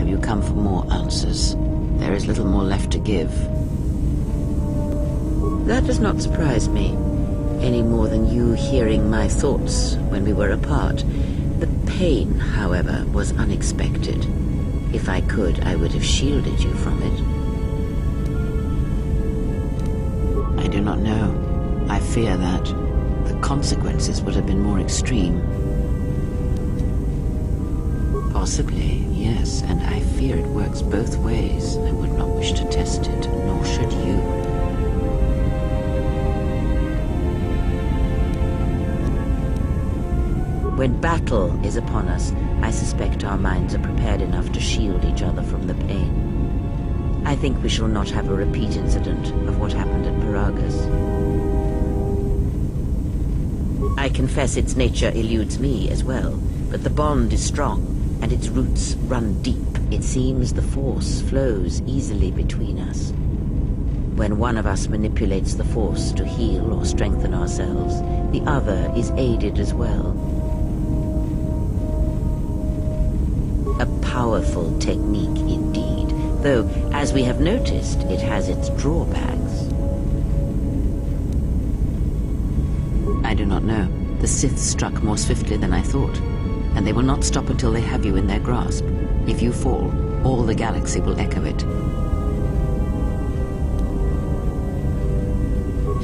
have you come for more answers? There is little more left to give. That does not surprise me, any more than you hearing my thoughts when we were apart. The pain, however, was unexpected. If I could, I would have shielded you from it. I do not know. I fear that the consequences would have been more extreme. Possibly, yes, and I fear it works both ways. I would not wish to test it, nor should you. When battle is upon us, I suspect our minds are prepared enough to shield each other from the pain. I think we shall not have a repeat incident of what happened at Veragus. I confess its nature eludes me as well, but the bond is strong, and its roots run deep. It seems the Force flows easily between us. When one of us manipulates the Force to heal or strengthen ourselves, the other is aided as well. A powerful technique indeed, though, as we have noticed, it has its drawbacks. I do not know. The Sith struck more swiftly than I thought, and they will not stop until they have you in their grasp. If you fall, all the galaxy will echo it.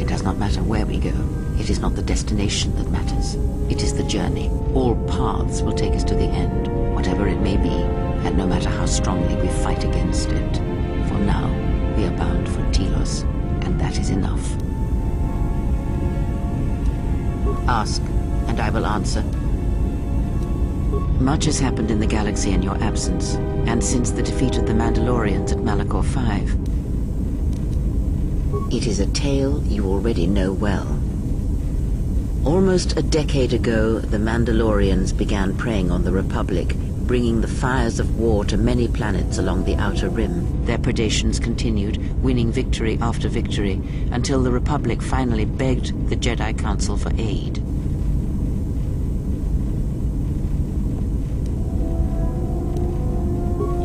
It does not matter where we go. It is not the destination that matters. It is the journey. All paths will take us to the end, whatever it may be, and no matter how strongly we fight against it. For now, we are bound for Telos, and that is enough. Ask, and I will answer. Much has happened in the galaxy in your absence, and since the defeat of the Mandalorians at Malachor 5. It is a tale you already know well. Almost a decade ago, the Mandalorians began preying on the Republic, bringing the fires of war to many planets along the Outer Rim. Their predations continued, winning victory after victory, until the Republic finally begged the Jedi Council for aid.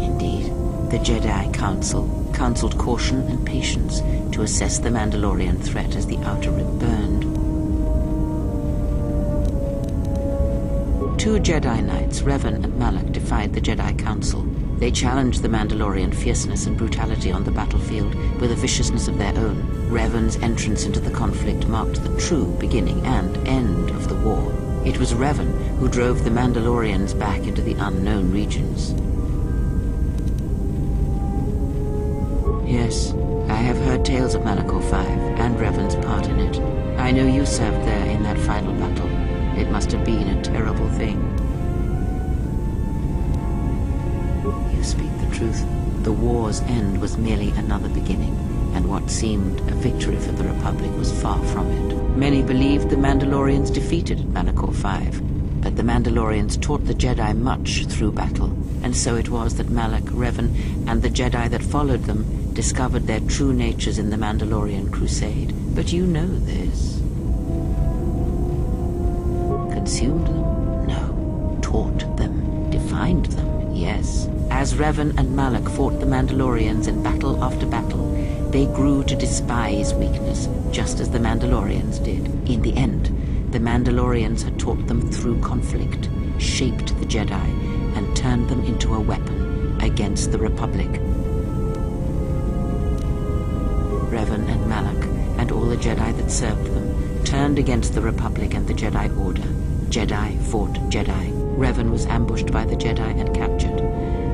Indeed, the Jedi Council counseled caution and patience to assess the Mandalorian threat as the Outer Rim burned. 2 Jedi Knights, Revan and Malak, defied the Jedi Council. They challenged the Mandalorian fierceness and brutality on the battlefield with a viciousness of their own. Revan's entrance into the conflict marked the true beginning and end of the war. It was Revan who drove the Mandalorians back into the unknown regions. Yes, I have heard tales of Malachor 5 and Revan's part in it. I know you served there in that final battle. It must have been a terrible thing. You speak the truth. The war's end was merely another beginning, and what seemed a victory for the Republic was far from it. Many believed the Mandalorians defeated at Malachor 5, but the Mandalorians taught the Jedi much through battle, and so it was that Malak, Revan, and the Jedi that followed them discovered their true natures in the Mandalorian Crusade. But you know this. Consumed them? No. Taught them. Defined them? Yes. As Revan and Malak fought the Mandalorians in battle after battle, they grew to despise weakness, just as the Mandalorians did. In the end, the Mandalorians had taught them through conflict, shaped the Jedi, and turned them into a weapon against the Republic. Revan and Malak, and all the Jedi that served them, turned against the Republic and the Jedi Order. Jedi fought Jedi. Revan was ambushed by the Jedi and captured.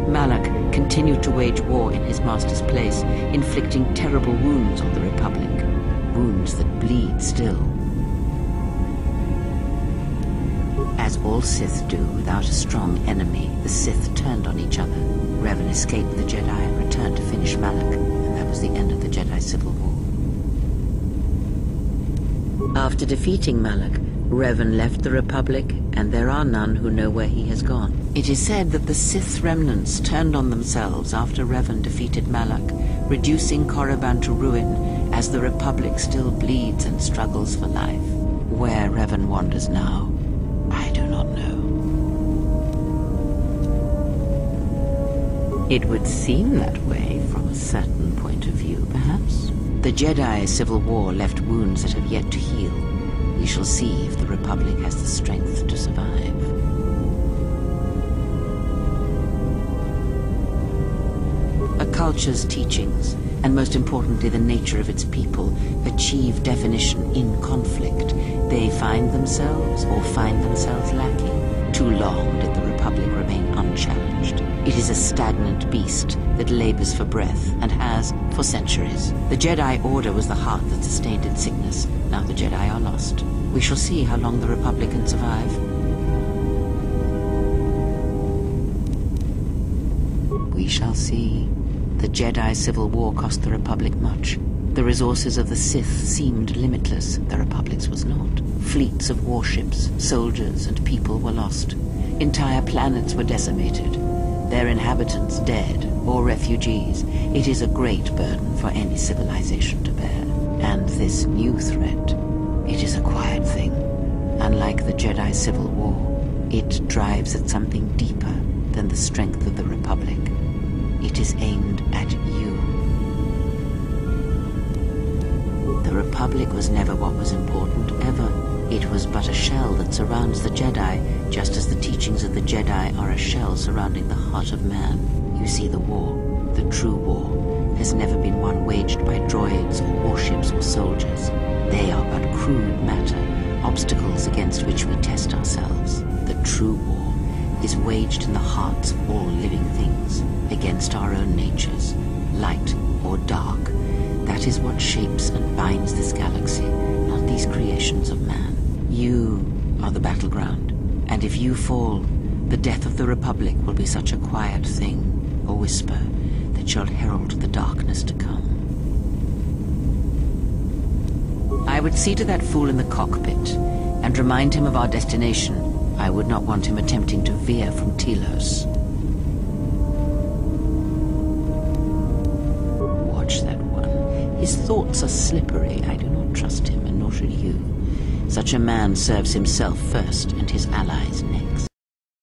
Malak continued to wage war in his master's place, inflicting terrible wounds on the Republic. Wounds that bleed still. As all Sith do without a strong enemy, the Sith turned on each other. Revan escaped the Jedi and returned to finish Malak, and that was the end of the Jedi Civil War. After defeating Malak, Revan left the Republic, and there are none who know where he has gone. It is said that the Sith remnants turned on themselves after Revan defeated Malak, reducing Korriban to ruin as the Republic still bleeds and struggles for life. Where Revan wanders now, I do not know. It would seem that way from a certain point of view, perhaps. The Jedi Civil War left wounds that have yet to heal. We shall see if the Republic has the strength to survive. A culture's teachings, and most importantly the nature of its people, achieve definition in conflict. They find themselves or find themselves lacking. Too long did the Republic remain unchallenged. It is a stagnant beast that labors for breath and has for centuries. The Jedi Order was the heart that sustained its sickness. Now the Jedi are lost. We shall see how long the Republic can survive. We shall see. The Jedi Civil War cost the Republic much. The resources of the Sith seemed limitless. The Republic's was not. Fleets of warships, soldiers, and people were lost. Entire planets were decimated. Their inhabitants dead or refugees. It is a great burden for any civilization to bear. And this new threat, it is a quiet thing. Unlike the Jedi Civil War, it drives at something deeper than the strength of the Republic. It is aimed at you. The Republic was never what was important, ever. It was but a shell that surrounds the Jedi, just as the teachings of the Jedi are a shell surrounding the heart of man. You see, the war, the true war, has never been one waged by droids or warships or soldiers. They are but crude matter, obstacles against which we test ourselves. The true war is waged in the hearts of all living things, against our own natures, light or dark. That is what shapes and binds this galaxy, not these creations of man. You are the battleground, and if you fall, the death of the Republic will be such a quiet thing, a whisper, that shall herald the darkness to come. I would see to that fool in the cockpit, and remind him of our destination. I would not want him attempting to veer from Telos. Watch that one. His thoughts are slippery. I do not trust him, and nor should you. Such a man serves himself first, and his allies next.